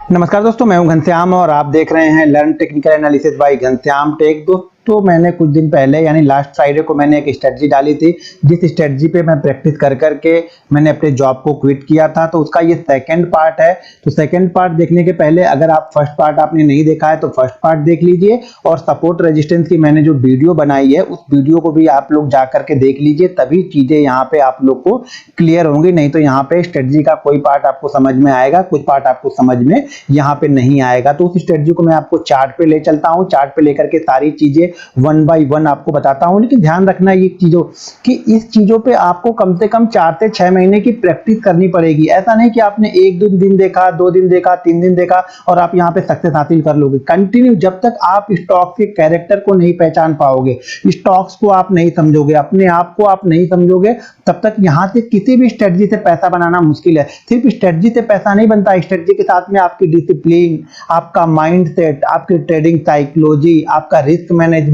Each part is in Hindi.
नमस्कार दोस्तों, मैं हूं घनश्याम और आप देख रहे हैं learn technical analysis by Ghanshyam tech. दोस्तों, मैंने कुछ दिन पहले यानी लास्ट फ्राइडे को मैंने एक स्ट्रेटजी डाली थी, जिस स्ट्रेटजी पे मैं प्रैक्टिस कर करके मैंने अपने जॉब को क्विट किया था। तो उसका ये सेकंड पार्ट है। तो सेकंड पार्ट देखने के पहले अगर आप फर्स्ट पार्ट आपने नहीं देखा है तो फर्स्ट पार्ट देख लीजिए, और सपोर्ट रेजिस्टेंस की मैंने जो वीडियो बनाई है उस वीडियो को भी आप लोग जा करके देख लीजिए, तभी चीजें यहाँ पे आप लोग को क्लियर होंगी। नहीं तो यहाँ पे स्ट्रेटजी का कोई पार्ट आपको समझ में आएगा, कुछ पार्ट आपको समझ में यहाँ पे नहीं आएगा। तो उस स्ट्रेटजी को मैं आपको चार्ट पे ले चलता हूँ, चार्ट पे लेकर के सारी चीजें वन बाय वन आपको बताता हूँ। लेकिन ध्यान रखना ये चीजों कि इस चीजों पे आपको कम से कम 4 से 6 महीने की प्रैक्टिस करनी पड़ेगी। ऐसा नहीं कि आपने एक दिन देखा, 2 दिन देखा, 3 दिन देखा और आप यहाँ पे सक्सेस हासिल कर लोगे। कंटिन्यू जब तक आप स्टॉक के कैरेक्टर को नहीं पहचान पाओगे, स्टॉक्स को आप नहीं समझोगे, अपने आप को आप नहीं समझोगे, तब तक यहाँ से किसी भी स्ट्रेटजी से पैसा बनाना मुश्किल है। सिर्फ स्ट्रेटजी से पैसा नहीं बनता, स्ट्रेटजी के साथ में आपकी डिसिप्लिन, आपका माइंडसेट, आपकी ट्रेडिंग साइकोलॉजी, आपका रिस्क मैनेजमेंट,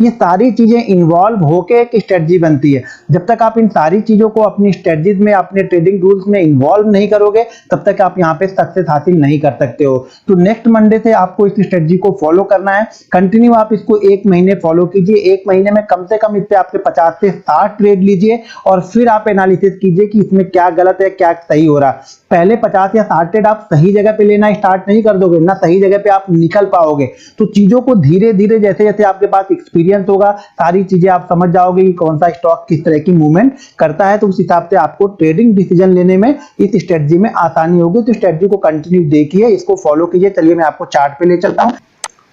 ये सारी चीजें इन्वॉल्व होके एक स्ट्रेटजी बनती है। जब तक आप इन सारी चीजों को अपनी स्ट्रेटजीज में, अपने ट्रेडिंग रूल्स में इन्वॉल्व नहीं करोगे, तब तक आप यहाँ पे सक्सेस हासिल नहीं कर सकते हो। तो नेक्स्ट मंडे से आपको इस स्ट्रेटजी को फॉलो करना है। कंटिन्यू आप इसको 1 महीने फॉलो कीजिए। 1 महीने में कम से कम इससे आपके 50 से 60 ट्रेड लीजिए और फिर आप एनालिसिस कीजिए कि इसमें क्या गलत है, क्या सही हो रहा है। पहले 50 या 60 ट्रेड आप सही जगह पे लेना स्टार्ट नहीं कर दोगे ना, सही जगह पे आप निकल पाओगे। तो चीजों को धीरे धीरे जैसे जैसे आपके पास एक्सपीरियंस होगा, सारी चीजें आप समझ जाओगे कि कौन सा स्टॉक किस तरह की मूवमेंट करता है। तो उस हिसाब से आपको ट्रेडिंग डिसीजन लेने में इस स्ट्रेटजी में आसानी होगी। तो स्ट्रेटजी को कंटिन्यू देखिए, इसको फॉलो कीजिए। चलिए मैं आपको चार्ट पे ले चलता हूं।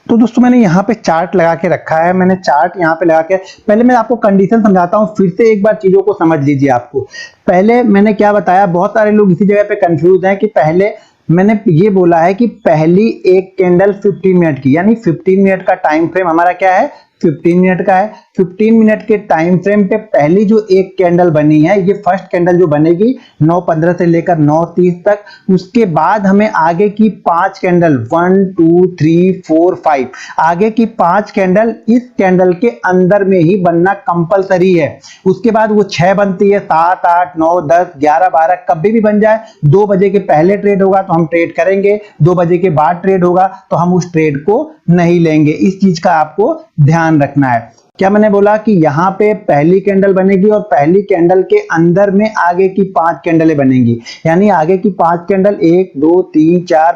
तो दोस्तों, मैंने यहाँ पे चार्ट लगा के रखा है। मैंने चार्ट यहाँ पे लगा के, पहले मैं आपको कंडीशन समझाता हूँ, फिर से एक बार चीजों को समझ लीजिए। आपको पहले मैंने क्या बताया, बहुत सारे लोग इसी जगह पे कंफ्यूज हैं कि पहले मैंने ये बोला है कि पहली एक कैंडल 15 मिनट की, यानी 15 मिनट का टाइम फ्रेम हमारा क्या है, 15 मिनट का है। 15 मिनट के टाइम फ्रेम पे पहली जो एक कैंडल बनी है, ये फर्स्ट कैंडल जो बनेगी 9:15 से लेकर 9:30 तक, उसके बाद हमें आगे की 5 कैंडल 1 2 3 4 5 आगे की 5 कैंडल इस कैंडल के अंदर में ही बनना कंपलसरी है। उसके बाद वो 6 बनती है, 7 8 9 10 11 12 कभी भी बन जाए। 2 बजे के पहले ट्रेड होगा तो हम ट्रेड करेंगे, 2 बजे के बाद ट्रेड होगा तो हम उस ट्रेड को नहीं लेंगे। इस चीज का आपको ध्यान रखना है। क्या मैंने बोला कि यहां पे पहली कैंडल बनेगी और पहली कैंडल के अंदर में आगे की 5 कैंडलें बनेंगी, यानी आगे की 5 कैंडल 1 2 3 4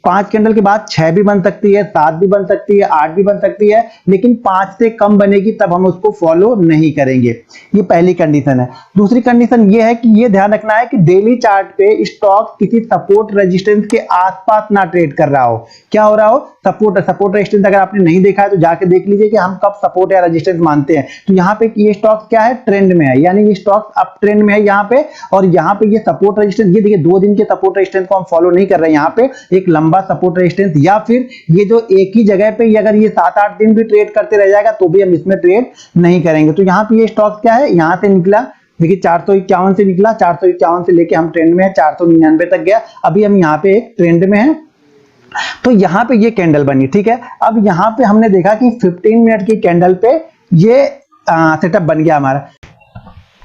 5 कैंडल के बाद 6 भी बन सकती है, 7 भी बन सकती है, 8 भी बन सकती है, लेकिन 5 से कम बनेगी तब हम उसको फॉलो नहीं करेंगे। ये पहली कंडीशन है। दूसरी कंडीशन ये है कि ये ध्यान रखना है कि डेली चार्ट पे स्टॉक किसी सपोर्ट रेजिस्टेंस के आसपास ना ट्रेड कर रहा हो। क्या हो रहा हो, सपोर्ट रेजिस्टेंस अगर आपने नहीं देखा है तो जाके देख लीजिए कि हम कब सपोर्ट या रेजिस्टेंस मानते हैं। तो यहाँ पे ये स्टॉक क्या है, ट्रेंड में है, यानी ये स्टॉक अप ट्रेंड में है यहाँ पे, और यहाँ पे ये सपोर्ट रेजिस्टेंस, ये देखिए 2 दिन के सपोर्ट रेजिस्टेंस को हम फॉलो नहीं कर रहे हैं। यहाँ पे एक लंबा सपोर्ट रेजिस्टेंस, या फिर ये जो एक ही जगह पे अगर ये 7-8 दिन भी ट्रेड करते रह जाएगा तो भी हम इसमें ट्रेड नहीं करेंगे। तो यहाँ पे ये स्टॉक क्या है, यहाँ से निकला, देखिए 451 से निकला, 451 से लेके हम ट्रेंड में है, 499 तक गया। अभी हम यहाँ पे एक ट्रेंड में है, तो यहाँ पे ये कैंडल बनी, ठीक है। अब यहाँ पे हमने देखा कि 15 मिनट की कैंडल पे ये सेटअप बन गया हमारा।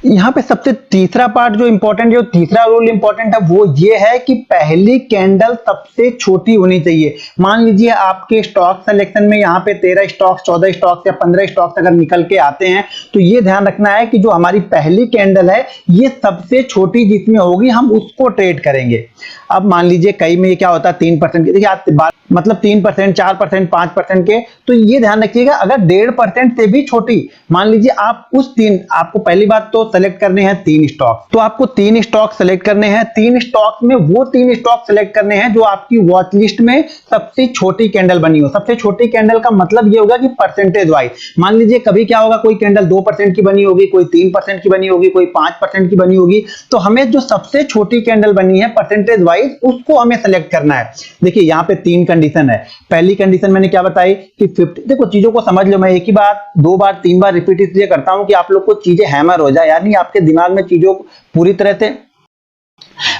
यहाँ पे सबसे तीसरा पार्ट जो इंपॉर्टेंट, जो तीसरा रूल इंपॉर्टेंट है, वो ये है कि पहली कैंडल सबसे छोटी होनी चाहिए। मान लीजिए आपके स्टॉक सिलेक्शन में यहाँ पे 13 स्टॉक्स, 14 स्टॉक्स या 15 स्टॉक्स अगर निकल के आते हैं, तो ये ध्यान रखना है कि जो हमारी पहली कैंडल है ये सबसे छोटी जिसमें होगी हम उसको ट्रेड करेंगे। अब मान लीजिए कई में क्या होता है 3% की, देखिए आप मतलब 3%, 4%, 5% के, तो ये ध्यान रखिएगा अगर 1.5% से भी छोटी, मान लीजिए आप उस 3, आपको पहली बात तो सेलेक्ट करने हैं 3 स्टॉक, तो आपको 3 स्टॉक सेलेक्ट करने हैं। 3 स्टॉक में वो 3 स्टॉक सेलेक्ट करने हैं जो आपकी वॉच लिस्ट में सबसे छोटी कैंडल बनी हो। सबसे छोटी कैंडल का मतलब ये होगा कि परसेंटेज वाइज, मान लीजिए कभी क्या होगा, कोई कैंडल 2% की बनी होगी, कोई 3% की बनी होगी, कोई 5% की बनी होगी। तो हमें जो सबसे छोटी कैंडल बनी है परसेंटेज वाइज, उसको हमें सेलेक्ट करना है। देखिए यहाँ पे 3 कंडीशन है। पहली कंडीशन मैंने क्या बताई कि 50, देखो चीजों को समझ लो, मैं एक ही बात 2 बार 3 बार रिपीट इसलिए करता हूं कि आप लोग को चीजें हैमर हो जाए, यानी आपके दिमाग में चीजों पूरी तरह से,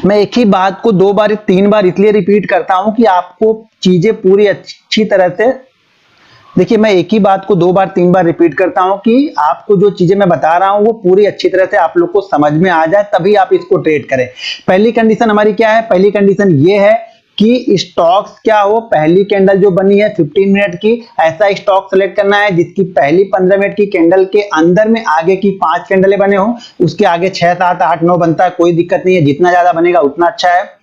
मैं एक ही बात को 2 बार 3 बार इसलिए रिपीट करता हूं कि आपको चीजें पूरी अच्छी तरह से, देखिए मैं एक ही बात को 2 बार 3 बार रिपीट करता हूं कि आपको जो चीजें मैं बता रहा हूं वो पूरी अच्छी तरह से आप लोग को समझ में आ जाए, तभी आप इसको ट्रेड करें। पहली कंडीशन हमारी क्या है, पहली कंडीशन ये है कि स्टॉक्स क्या हो, पहली कैंडल जो बनी है 15 मिनट की, ऐसा स्टॉक सेलेक्ट करना है जिसकी पहली 15 मिनट की कैंडल के अंदर में आगे की 5 कैंडलें बने हो, उसके आगे 6 7 8 9 बनता है, कोई दिक्कत नहीं है, जितना ज्यादा बनेगा उतना अच्छा है।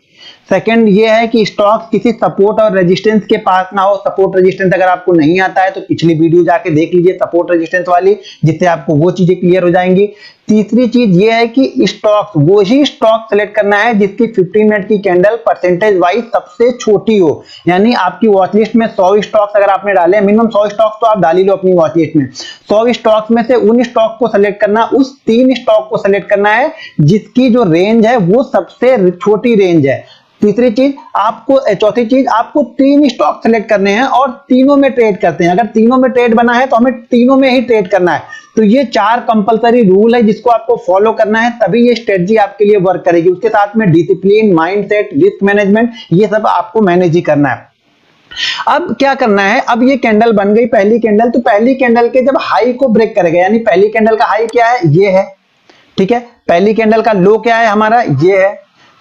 सेकंड ये है कि स्टॉक किसी सपोर्ट और रेजिस्टेंस के पास ना हो। सपोर्ट रेजिस्टेंस अगर आपको नहीं आता है तो पिछली वीडियो जाके देख लीजिए सपोर्ट रेजिस्टेंस वाली, जिससे आपको वो चीजें क्लियर हो जाएंगी। तीसरी चीज ये है कि स्टॉक, वो ही स्टॉक सेलेक्ट करना है जिसकी 15 मिनट की कैंडल परसेंटेज वाइज सबसे छोटी हो। यानी आपकी वॉच लिस्ट में 100 स्टॉक्स अगर आपने डाले, मिनिमम 100 स्टॉक्स तो आप डाल ही लो अपनी वॉच लिस्ट में, 100 स्टॉक्स में से उन स्टॉक को सेलेक्ट करना, उस 3 स्टॉक को सेलेक्ट करना है जिसकी जो रेंज है वो सबसे छोटी रेंज है। तीसरी चीज आपको, चौथी चीज आपको 3 स्टॉक सेलेक्ट करने हैं और तीनों में ट्रेड करते हैं। अगर तीनों में ट्रेड बना है तो हमें तीनों में ही ट्रेड करना है। तो ये 4 कंपलसरी रूल है जिसको आपको फॉलो करना है, तभी ये स्ट्रेटजी आपके लिए वर्क करेगी। उसके साथ में डिसिप्लिन, माइंडसेट, रिस्क मैनेजमेंट, ये सब आपको मैनेज ही करना है। अब क्या करना है, अब ये कैंडल बन गई पहली कैंडल, तो पहली कैंडल के जब हाई को ब्रेक करेगा, यानी पहली कैंडल का हाई क्या है, ये है, ठीक है, पहली कैंडल का लो क्या है हमारा, ये है।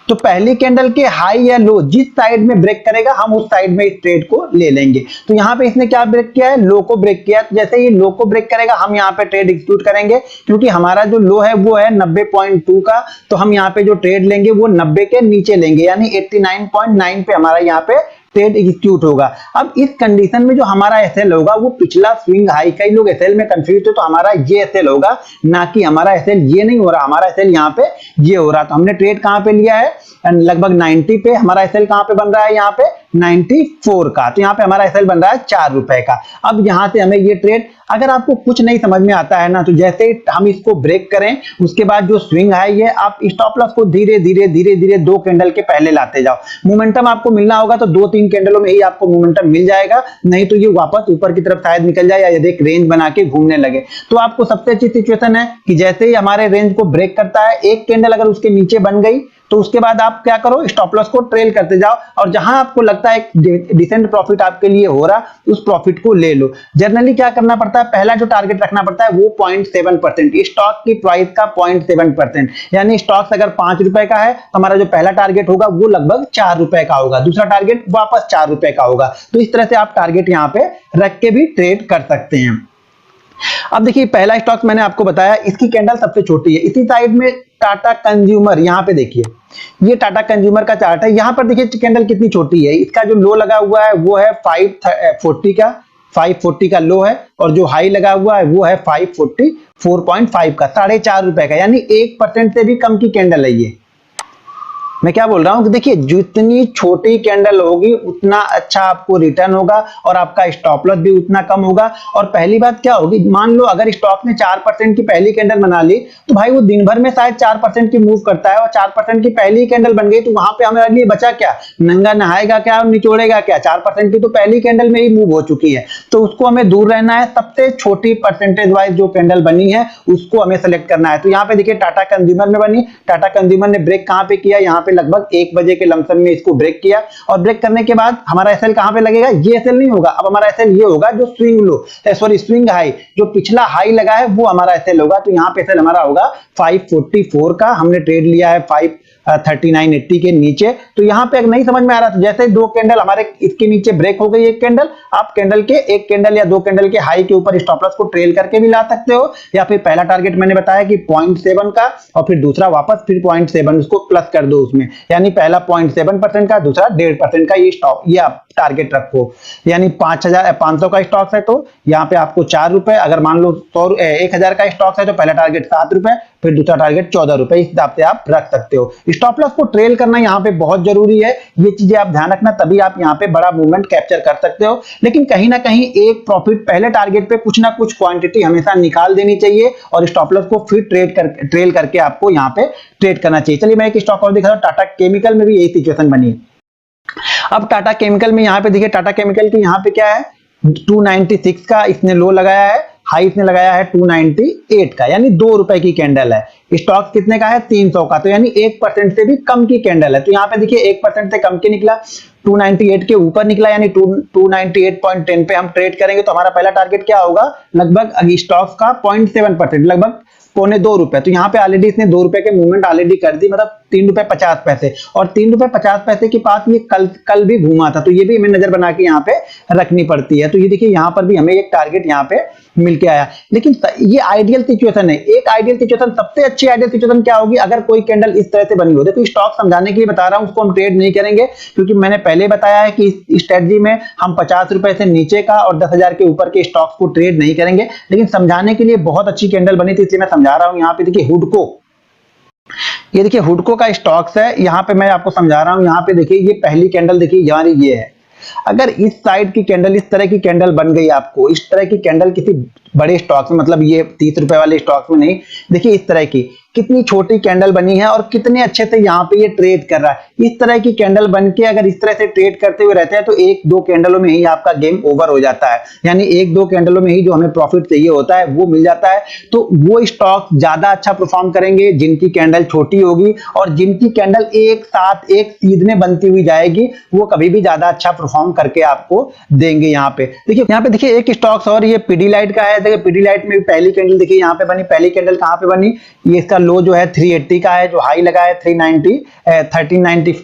तो पहली कैंडल के हाई या लो जिस साइड में ब्रेक करेगा हम उस साइड में इस ट्रेड को ले लेंगे। तो यहां पे इसने क्या ब्रेक किया है, लो को ब्रेक किया। तो जैसे ही लो को ब्रेक करेगा हम यहां पे ट्रेड एग्जीक्यूट करेंगे, क्योंकि हमारा जो लो है वो है 90.2 का, तो हम यहां पे जो ट्रेड लेंगे वो 90 के नीचे लेंगे, यानी 89.9 पे हमारा यहां पे ट्रेड एग्जीक्यूट होगा। अब इस कंडीशन में जो हमारा एसएल होगा वो पिछला स्विंग हाई, कई लोग एसएल में कंफ्यूज थे, तो हमारा ये एसएल होगा, ना कि हमारा एसएल ये नहीं हो रहा, हमारा एसएल यहाँ पे ये हो रहा। तो हमने ट्रेड कहां पे लिया है, लगभग 90 पे। हमारा एसएल कहां पे बन रहा है, यहाँ पे 94 का, तो यहाँ पे हमारा एसएल बन रहा है 4 रुपए का। अब यहां से हमें ये ट्रेड, अगर आपको कुछ नहीं समझ में आता है ना, तो जैसे हम इसको ब्रेक करें उसके बाद जो स्विंग हाई है आप स्टॉप लॉस को धीरे धीरे धीरे धीरे 2 कैंडल के पहले लाते जाओ। मोमेंटम आपको मिलना होगा तो 2-3 कैंडलों में ही आपको मोमेंटम मिल जाएगा, नहीं तो ये वापस ऊपर की तरफ शायद निकल जाए या यदि एक रेंज बना के घूमने लगे। तो आपको सबसे अच्छी सिचुएशन है कि जैसे ही हमारे रेंज को ब्रेक करता है, एक कैंडल अगर उसके नीचे बन गई तो उसके बाद आप क्या करो, स्टॉप लॉस को ट्रेल करते जाओ, और जहां आपको लगता है डिसेंट प्रॉफिट आपके लिए हो रहा उस प्रॉफिट को ले लो। जनरली क्या करना पड़ता है, पहला जो टारगेट रखना पड़ता है वो 0.7%, स्टॉक की प्राइस का 0.7%, यानी स्टॉक्स अगर 5 रुपए का है तो हमारा जो पहला टारगेट होगा वो लगभग 4 रुपए का होगा, दूसरा टारगेट वापस 4 रुपए का होगा। तो इस तरह से आप टारगेट यहां पे रख के भी ट्रेड कर सकते हैं। अब देखिए पहला स्टॉक मैंने आपको बताया, इसकी कैंडल सबसे छोटी है। इसी साइड में टाटा कंज्यूमर, यहां पे देखिए ये टाटा कंज्यूमर का चार्ट है, यहां पर देखिए कैंडल कितनी छोटी है। इसका जो लो लगा हुआ है वो है 540 का लो है, और जो हाई लगा हुआ है वो है 544.5 का, 4.5 रुपए का, यानी 1% से भी कम की कैंडल है ये। मैं क्या बोल रहा हूं कि देखिए जितनी छोटी कैंडल होगी उतना अच्छा आपको रिटर्न होगा और आपका स्टॉप लॉस भी उतना कम होगा। और पहली बात क्या होगी, मान लो अगर स्टॉक ने 4% की पहली कैंडल बना ली तो भाई वो दिन भर में शायद 4% की मूव करता है, और 4% की पहली कैंडल बन गई तो वहां पे हमारे लिए बचा क्या, नंगा नहाएगा क्या और निचोड़ेगा क्या, 4% की तो पहली कैंडल में ही मूव हो चुकी है। तो उसको हमें दूर रहना है, सबसे छोटी परसेंटेज वाइज जो कैंडल बनी है उसको हमें सेलेक्ट करना है। तो यहाँ पे देखिए टाटा कंज्यूमर में बनी, टाटा कंज्यूमर ने ब्रेक कहां पे किया, यहाँ पे लगभग 1 बजे के लमसम में इसको ब्रेक किया, और ब्रेक करने के बाद हमारा एसएल कहां पे लगेगा, ये एसएल नहीं होगा, अब हमारा एसएल ये होगा जो swing low, sorry swing high, जो पिछला हाई लगा है वो हमारा एसएल होगा। तो यहाँ पे एसएल हमारा होगा 544 का, हमने ट्रेड लिया है 539.80 के नीचे। तो यहाँ पे अगर नहीं समझ में आ रहा तो जैसे 2 कैंडल हमारे इसके नीचे ब्रेक हो गई, एक कैंडल, आप कैंडल के 1 कैंडल या 2 कैंडल के हाई के ऊपर स्टॉप लॉस को ट्रेल करके भी ला सकते हो, या फिर पहला टारगेट मैंने बताया कि 0.7 का, और फिर दूसरा वापस फिर 0.7 उसको प्लस कर दो उसमें, यानी पहला 0.7% का, दूसरा 1.5% का, ये स्टॉप ये आप टारगेट रखो। यानी 500 का स्टॉक है तो यहाँ पे आपको 4 रुपए, अगर मान लो 1000 का स्टॉक है तो पहला टारगेट 7 रुपए, फिर दूसरा टारगेट 14 रुपए, इस हिसाब से आप रख सकते हो। स्टॉप लॉस को ट्रेल करना यहाँ पे बहुत जरूरी है, ये चीजें आप ध्यान रखना, तभी आप यहाँ पे बड़ा मूवमेंट कैप्चर कर सकते हो। लेकिन कहीं ना कहीं एक प्रॉफिट पहले टारगेट पे कुछ ना कुछ क्वांटिटी हमेशा निकाल देनी चाहिए, और स्टॉप लॉस को फिर ट्रेल करके आपको यहाँ पे ट्रेड करना चाहिए। चलिए मैं एक स्टॉक और दिखा रहा हूं, टाटा केमिकल में भी यही सिचुएशन बनी। अब टाटा केमिकल में यहाँ पे देखिए, टाटा केमिकल की यहाँ पे क्या है, 296 का इसने लो लगाया है, हाई इसने लगाया है 298 का, यानी 2 रुपए की कैंडल है। स्टॉक कितने का है, 300 का, तो यानी 1% से भी कम की कैंडल है। तो यहाँ पे देखिए 1% से कम की निकला, 298 के ऊपर निकला, यानी 298.10 पे हम ट्रेड करेंगे तो हमारा पहला टारगेट क्या होगा, लगभग स्टॉक्स का 0.7%, लगभग ₹1.25। तो यहाँ पे ऑलरेडी इसने ₹2 के मूवमेंट ऑलरेडी कर दी, मतलब ₹3.50। और ₹3.50 के पास ये कल भी घूमा था, तो ये भी हमें नजर बना के यहाँ पे रखनी पड़ती है। तो ये देखिए यहाँ पर भी हमें एक टारगेट यहाँ पे मिल के आया। लेकिन ये आइडियल सिचुएशन है। एक आइडियल सिचुएशन, सबसे अच्छी आइडियल सिचुएशन क्या होगी, अगर कोई कैंडल इस तरह से बनी हो। देखो स्टॉक समझाने के लिए बता रहा हूं, उसको हम ट्रेड नहीं करेंगे, क्योंकि मैंने पहले बताया है कि इस स्ट्रेटजी में हम ₹50 से नीचे का और 10,000 के ऊपर के स्टॉक्स को ट्रेड नहीं करेंगे। लेकिन समझाने के लिए बहुत अच्छी कैंडल बनी थी, इसलिए मैं समझा रहा हूं। यहाँ पे देखिए हुडको, ये देखिए हुडको का स्टॉक्स है। यहाँ पे मैं आपको समझा रहा हूं। यहाँ पे देखिए ये पहली कैंडल देखिए हमारी ये है। अगर इस साइड की कैंडल, इस तरह की कैंडल बन गई आपको, इस तरह की कैंडल किसी बड़े स्टॉक्स में, मतलब ये ₹30 वाले स्टॉक्स में नहीं, देखिए इस तरह की कितनी छोटी कैंडल बनी है और कितने अच्छे से यहाँ पे ये ट्रेड कर रहा है। इस तरह की कैंडल बन के अगर इस तरह से ट्रेड करते हुए रहते हैं तो 1-2 कैंडलों में ही आपका गेम ओवर हो जाता है। यानी 1-2 कैंडलों में ही जो हमें प्रॉफिट चाहिए होता है वो मिल जाता है। तो वो स्टॉक ज्यादा अच्छा परफॉर्म करेंगे जिनकी कैंडल छोटी होगी, और जिनकी कैंडल एक साथ एक सीध में बनती हुई जाएगी वो कभी भी ज्यादा अच्छा परफॉर्म करके आपको देंगे। यहाँ पे देखिए एक स्टॉक्स और ये पीडीलाइट का है। देखिए पीडीलाइट में भी पहली कैंडल देखिए यहाँ पे बनी। पहली कैंडल कहाँ पे बनी, ये इसका लो जो है 380 का है, जो हाई लगा है 1390।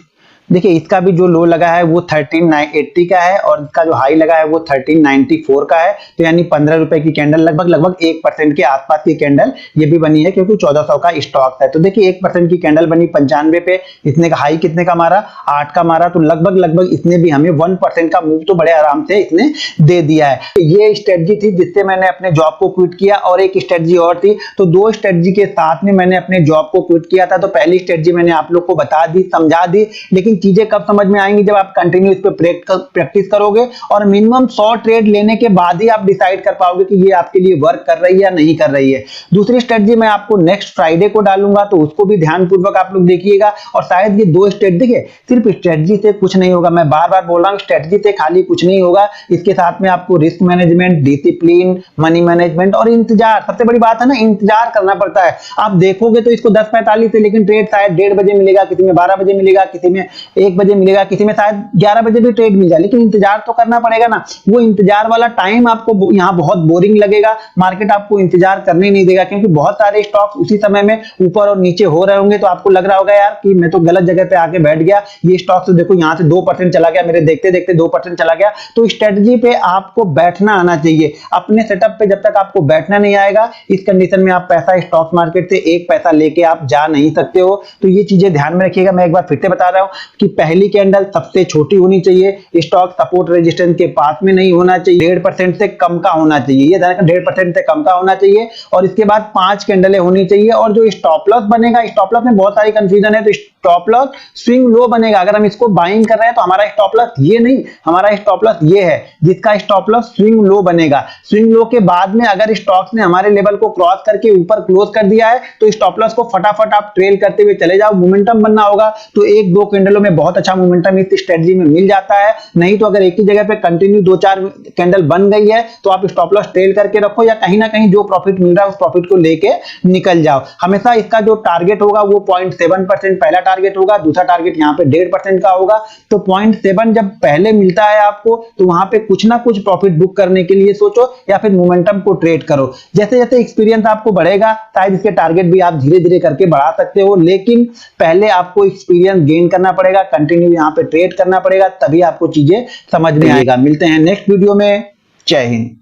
देखिए इसका भी जो लो लगा है वो 1380 का है, और इसका जो हाई लगा है वो 1394 का है। तो यानी ₹15 की कैंडल, लगभग 1% के आसपास की कैंडल ये भी बनी है, क्योंकि 1400 का स्टॉक है। तो देखिए 1% की कैंडल बनी 95 पे। इसने का हाई कितने का मारा, 8 का मारा। तो लगभग इसने भी हमें 1% का मूव तो बड़े आराम से इसने दे दिया है। ये स्ट्रेटजी थी जिससे मैंने अपने जॉब को क्विट किया, और एक स्ट्रेटजी और थी। तो 2 स्ट्रेटजी के साथ में मैंने अपने जॉब को क्विट किया था। तो पहली स्ट्रेटजी मैंने आप लोग को बता दी, समझा दी, लेकिन चीजें कब समझ में आएंगी, जब आप कंटिन्यू इस पे प्रैक्टिस करोगे, और मिनिमम 100 ट्रेड लेने के बाद ही आप डिसाइड कर पाओगे कि ये आपके लिए वर्क कर रही है या नहीं कर रही है। दूसरी स्ट्रेटजी मैं आपको नेक्स्ट फ्राइडे को डालूंगा, तो उसको भी ध्यानपूर्वक आप लोग देखिएगा। और शायद ये 2 स्ट्रेटजी, देखिए सिर्फ स्ट्रेटजी से कुछ नहीं होगा, मैं बार बार बोल रहा हूँ, स्ट्रेटजी से खाली कुछ नहीं होगा। इसके साथ में आपको risk management, discipline, money management और इंतजार, सबसे बड़ी बात है ना, इंतजार करना पड़ता है। आप देखोगे तो इसको 10:45 से, लेकिन ट्रेड शायद 1:30 बजे मिलेगा, किसी में 12 बजे मिलेगा, किसी में 1 बजे मिलेगा, किसी में शायद 11 बजे भी ट्रेड मिल जाए, लेकिन इंतजार तो करना पड़ेगा ना। वो इंतजार वाला टाइम आपको यहाँ बहुत बोरिंग लगेगा, मार्केट आपको इंतजार करने नहीं देगा, क्योंकि बहुत सारे स्टॉक्स उसी समय में ऊपर और नीचे हो रहे होंगे। तो आपको लग रहा होगा यार कि मैं तो गलत जगह पे आके बैठ गया, ये स्टॉक तो देखो यहाँ से 2% चला गया, मेरे देखते देखते 2% चला गया। तो स्ट्रेटजी पे आपको बैठना आना चाहिए। अपने सेटअप पे जब तक आपको बैठना नहीं आएगा, इस कंडीशन में आप पैसा स्टॉक मार्केट से 1 पैसा लेके आप जा नहीं सकते हो। तो ये चीजें ध्यान में रखिएगा। मैं एक बार फिर से बता रहा हूं कि पहली कैंडल सबसे छोटी होनी चाहिए, स्टॉक सपोर्ट रेजिस्टेंस के पास में नहीं होना चाहिए, 1.5% से कम का होना चाहिए, ये 1.5% से कम का होना चाहिए। और इसके बाद 5 कैंडलें होनी चाहिए। और जो स्टॉप लॉस बनेगा, स्टॉप लॉस में बहुत सारी कंफ्यूजन है, तो स्टॉप लॉस स्विंग लो बनेगा। अगर हम इसको बाइंग कर रहे हैं तो हमारा स्टॉप लॉस ये नहीं, हमारा स्टॉप लॉस ये है, जिसका स्टॉप लॉस स्विंग लो बनेगा। स्विंग लो के बाद में अगर स्टॉक्स ने हमारे लेवल को क्रॉस करके ऊपर क्लोज कर दिया है, तो स्टॉप लॉस को फटाफट आप ट्रेल करते हुए चले जाओ। मोमेंटम बनना होगा तो 1-2 कैंडलों में बहुत अच्छा मोमेंटम इस स्ट्रेटजी में मिल जाता है। नहीं तो अगर एक ही जगह पे कंटिन्यू 2-4 कैंडल बन गई है तो आप स्टॉप लॉस ट्रेल करके रखो, या कहीं ना कहीं जो प्रॉफिट मिल रहा है उस प्रॉफिट को लेके निकल जाओ। हमेशा इसका जो टारगेट होगा वो 0.7% पहला टारगेट होगा, दूसरा टारगेट यहाँ पे 1.5% का होगा। तो 0.7 जब पहले मिलता है आपको, तो वहां पे कुछ ना कुछ प्रॉफिट बुक करने के लिए सोचो, या फिर मोमेंटम को ट्रेड करो। जैसे जैसे एक्सपीरियंस आपको बढ़ेगा, शायद इसके टारगेट भी आप धीरे धीरे करके बढ़ा सकते हो, लेकिन पहले आपको एक्सपीरियंस गेन करना पड़ेगा, कंटिन्यू यहाँ पे ट्रेड करना पड़ेगा, तभी आपको चीजें समझ में आएगा। मिलते हैं नेक्स्ट वीडियो में। जय हिंद।